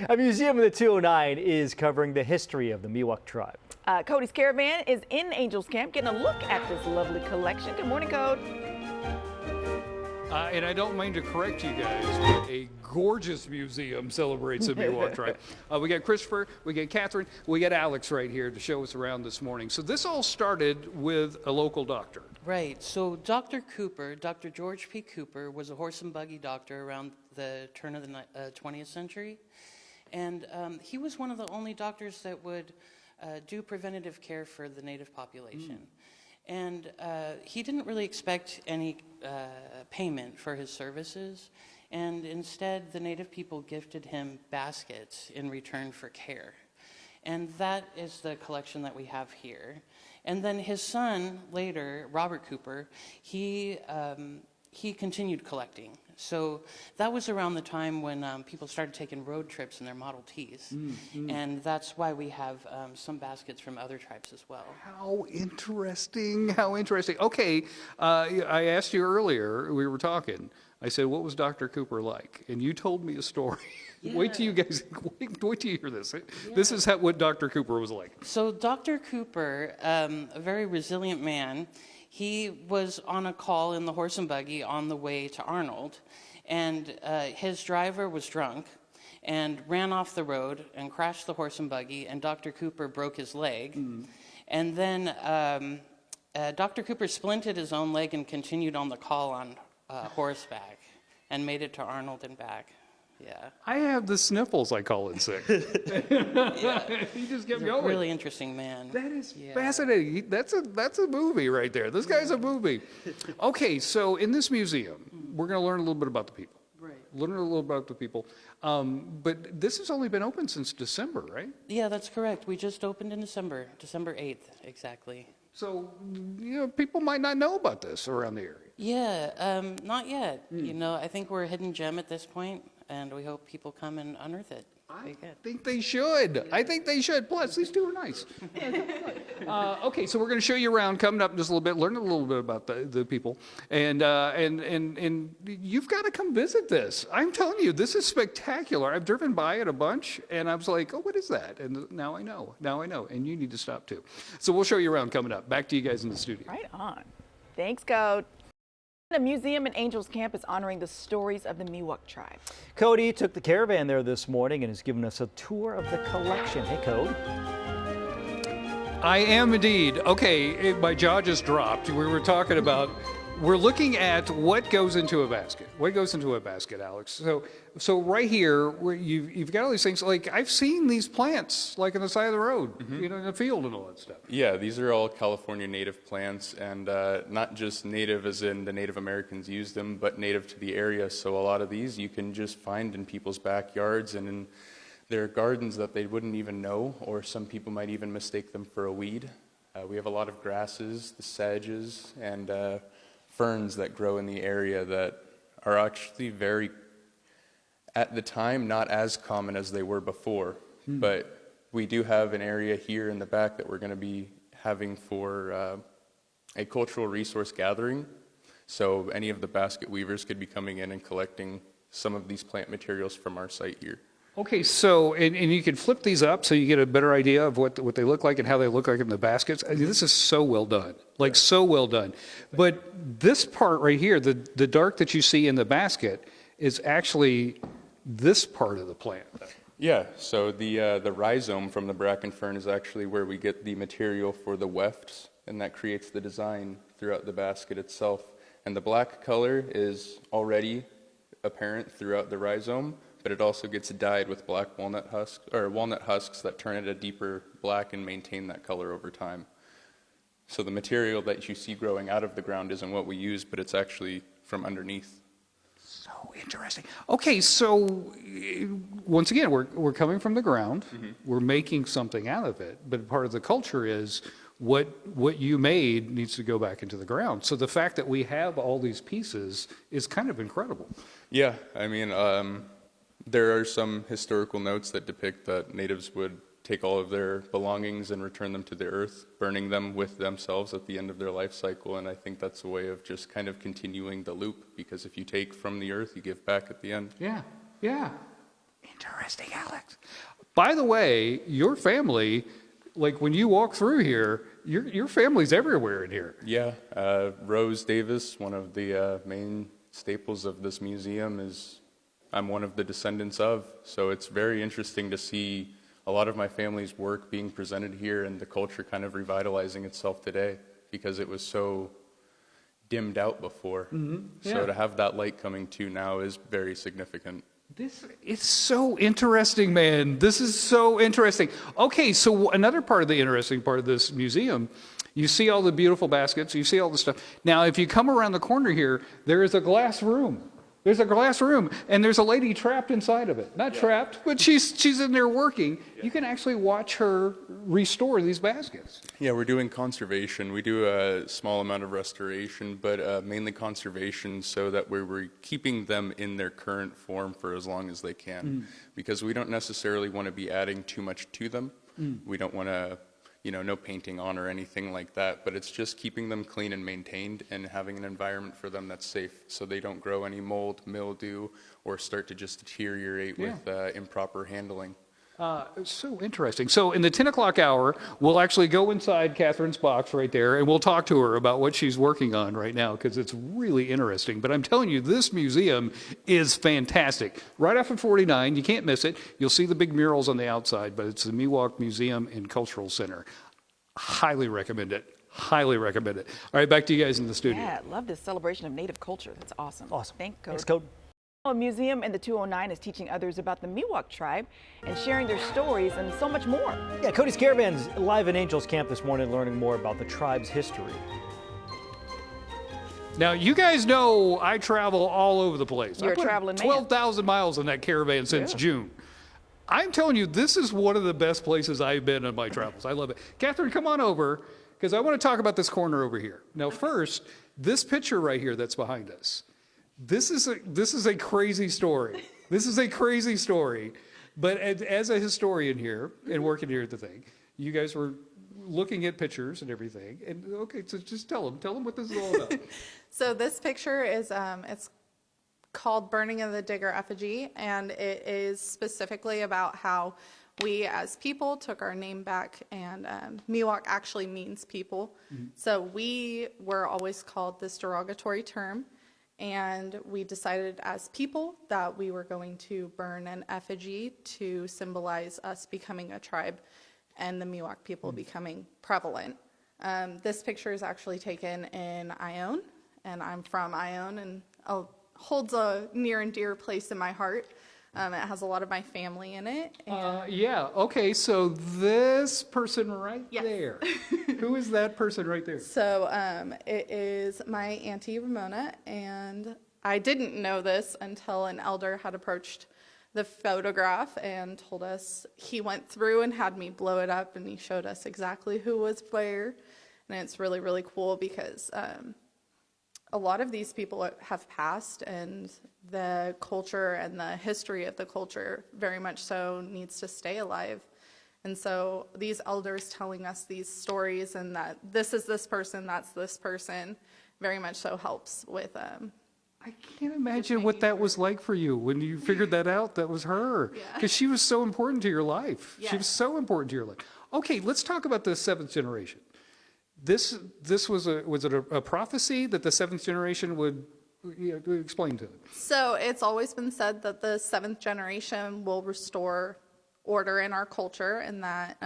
A museum in the 209 is covering the history of the Miwuk Tribe. Cody's Caravan is in Angels Camp getting a look at this lovely collection. Good morning, Code. And I don't mean to correct you guys, but a gorgeous museum celebrates the Miwok Tribe. We got Christopher, we got Catherine, we got Alex right here to show us around this morning. So this all started with a local doctor. Right. So Dr. Cooper, Dr. George P. Cooper, was a horse and buggy doctor around the turn of the 20th century. And he was one of the only doctors that would do preventative care for the native population. And he didn't really expect any payment for his services. And instead, the native people gifted him baskets in return for care. And that is the collection that we have here. And then his son, later, Robert Cooper, he continued collecting. So that was around the time when people started taking road trips in their Model Ts. And that's why we have some baskets from other tribes as well. How interesting, how interesting. Okay, I asked you earlier, we were talking, I said, what was Dr. Cooper like? And you told me a story. Yeah. Wait till you guys, wait till you hear this. This is what Dr. Cooper was like. So Dr. Cooper, a very resilient man, he was on a call in the horse and buggy on the way to Arnold, and his driver was drunk and ran off the road and crashed the horse and buggy, and Dr. Cooper broke his leg. And then Dr. Cooper splinted his own leg and continued on the call on horseback and made it to Arnold and back. Yeah. I have the sniffles, I call it sick. He just kept going. Really interesting man. That is fascinating. That's a movie right there. This guy's a movie. Okay, so in this museum, we're going to learn a little bit about the people. Right. Learn a little about the people. But this has only been open since December, right? Yeah, that's correct. We just opened in December 8th, exactly. So, people might not know about this around the area. Yeah, not yet. I think we're a hidden gem at this point, and we hope people come and unearth it. I think they should. I think they should. Plus, these two are nice. Okay, so we're going to show you around coming up in just a little bit, learn a little bit about the people, and you've got to come visit this. I'm telling you, this is spectacular. I've driven by it a bunch, and I was like, oh, what is that? And now I know. Now I know, and you need to stop too. So we'll show you around coming up. Back to you guys in the studio. Right on. Thanks, Code. The museum in Angels Camp is honoring the stories of the Miwuk Tribe. Cody took the Caravan there this morning and has given us a tour of the collection. Hey, Cody. I am indeed. Okay, my jaw just dropped. We were talking about, we're looking at what goes into a basket. What goes into a basket, Alex? So right here, where you've got all these things, like I've seen these plants like on the side of the road, in the field and all that stuff. Yeah, these are all California native plants, and not just native as in the Native Americans used them, but native to the area. So a lot of these you can just find in people's backyards and in their gardens that they wouldn't even know, or some people might even mistake them for a weed. We have a lot of grasses, the sedges, and ferns that grow in the area that are actually very, at the time, not as common as they were before. But we do have an area here in the back that we're going to be having for a cultural resource gathering. So any of the basket weavers could be coming in and collecting some of these plant materials from our site here. Okay, so, and you can flip these up so you get a better idea of what they look like and how they look like in the baskets. I mean, this is so well done, like so well done. But this part right here, the dark that you see in the basket is actually this part of the plant. Yeah, so the rhizome from the bracken fern is actually where we get the material for the wefts, and that creates the design throughout the basket itself. And the black color is already apparent throughout the rhizome, but it also gets dyed with black walnut husks that turn it a deeper black and maintain that color over time. So the material that you see growing out of the ground isn't what we use, but it's actually from underneath. So interesting. Okay, so once again, we're coming from the ground. We're making something out of it, but part of the culture is what you made needs to go back into the ground. So the fact that we have all these pieces is kind of incredible. Yeah, I mean, there are some historical notes that depict that natives would take all of their belongings and return them to the earth, burning them with themselves at the end of their life cycle. And I think that's a way of just kind of continuing the loop, because if you take from the earth, you give back at the end. Yeah, yeah. Interesting. interesting, Alex. By the way, your family, like when you walk through here, your family's everywhere in here. Yeah, Rose Davis, one of the main staples of this museum, I'm one of the descendants of. So it's very interesting to see a lot of my family's work being presented here and the culture kind of revitalizing itself today because it was so dimmed out before. Yeah. So to have that light coming to now is very significant. It's so interesting, man. This is so interesting. Okay, so another part of the interesting part of this museum, you see all the beautiful baskets, you see all the stuff. Now, if you come around the corner here, there is a glass room. There's a glass room, and there's a lady trapped inside of it. Not trapped, but she's in there working. Yeah. You can actually watch her restore these baskets. Yeah, we're doing conservation. We do a small amount of restoration, but mainly conservation so that we're keeping them in their current form for as long as they can. Because we don't necessarily want to be adding too much to them. We don't want to, no painting on or anything like that, but it's just keeping them clean and maintained and having an environment for them that's safe so they don't grow any mold, mildew, or start to just deteriorate with improper handling. It's so interesting. So in the 10 o'clock hour, we'll actually go inside Catherine's box right there, and we'll talk to her about what she's working on right now, because it's really interesting. But I'm telling you, this museum is fantastic. Right off of 49, you can't miss it. You'll see the big murals on the outside, but it's the Miwok Museum and Cultural Center. Highly recommend it. Highly recommend it. All right, back to you guys in the studio. Yeah, I love this celebration of Native culture. That's awesome. Awesome. Thanks, Cody. A museum in the 209 is teaching others about the Miwuk Tribe and sharing their stories and so much more. Yeah, Cody's Caravan's live in Angels Camp this morning learning more about the tribe's history. Now, you guys know I travel all over the place. You're I put a traveling man. 12,000 miles on that Caravan since June. I'm telling you, this is one of the best places I've been on my travels. I love it. Catherine, come on over, because I want to talk about this corner over here. Now, first, this picture right here that's behind us. This is a crazy story. This is a crazy story. But as a historian here and working here at the thing, you guys were looking at pictures and everything. And okay, so just tell them what this is all about. So this picture is it's called Burning of the Digger Effigy, and it is specifically about how we as people took our name back, and Miwok actually means people. So we were always called this derogatory term, and we decided as people that we were going to burn an effigy to symbolize us becoming a tribe and the Miwok people becoming prevalent. This picture is actually taken in Ione, and I'm from Ione, and holds a near and dear place in my heart. It has a lot of my family in it. Yeah, okay, so this person right Yes. there. Who is that person right there? So it is my Auntie Ramona, and I didn't know this until an elder had approached the photograph and told us. He went through and had me blow it up, and he showed us exactly who was where. And it's really, really cool because a lot of these people have passed, and the culture and the history of the culture very much so needs to stay alive. And so these elders telling us these stories, and that this is this person, that's this person, very much so helps with I can't imagine what that was like for you when you figured that out. That was her, because she was so important to your life. She was so important to your life. Okay, let's talk about the seventh generation. This was it a prophecy that the seventh generation would explain to them? So it's always been said that the seventh generation will restore order in our culture, and that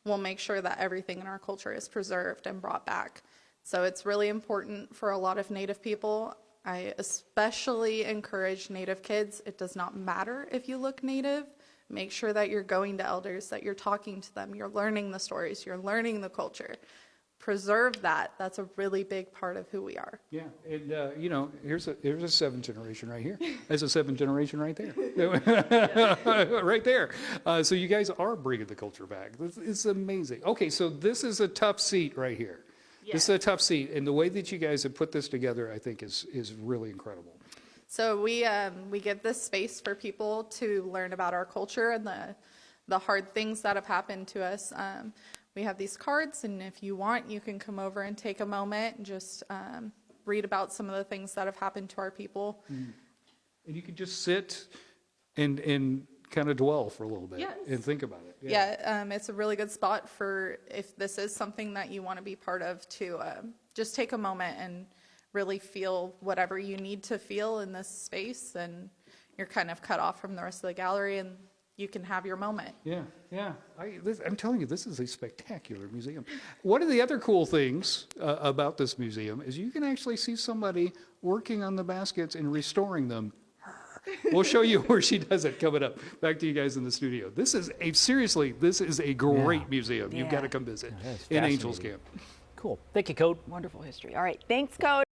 we'll make sure that everything in our culture is preserved and brought back. So it's really important for a lot of Native people. I especially encourage Native kids. It does not matter if you look Native. Make sure that you're going to elders, that you're talking to them, you're learning the stories, you're learning the culture. Preserve that. That's a really big part of who we are. Yeah, and here's a seventh generation right here. There's a seventh generation right there, right there. So you guys are bringing the culture back. It's amazing. Okay, so this is a tough seat right here. This is a tough seat, and the way that you guys have put this together, I think, is really incredible. So we give this space for people to learn about our culture and the hard things that have happened to us. We have these cards, and if you want, you can come over and take a moment and just read about some of the things that have happened to our people. And you can just sit and kind of dwell for a little bit Yes. and think about it. Yeah, it's a really good spot for if this is something that you want to be part of to just take a moment and really feel whatever you need to feel in this space, and you're kind of cut off from the rest of the gallery and you can have your moment. Yeah, yeah. I'm telling you, this is a spectacular museum. One of the other cool things about this museum is you can actually see somebody working on the baskets and restoring them. We'll show you where she does it coming up. Back to you guys in the studio. This is a great museum. You've got to come visit That is in Angels fascinating. Camp. Cool. Thank you, Code. Wonderful history. All right, thanks, Cody.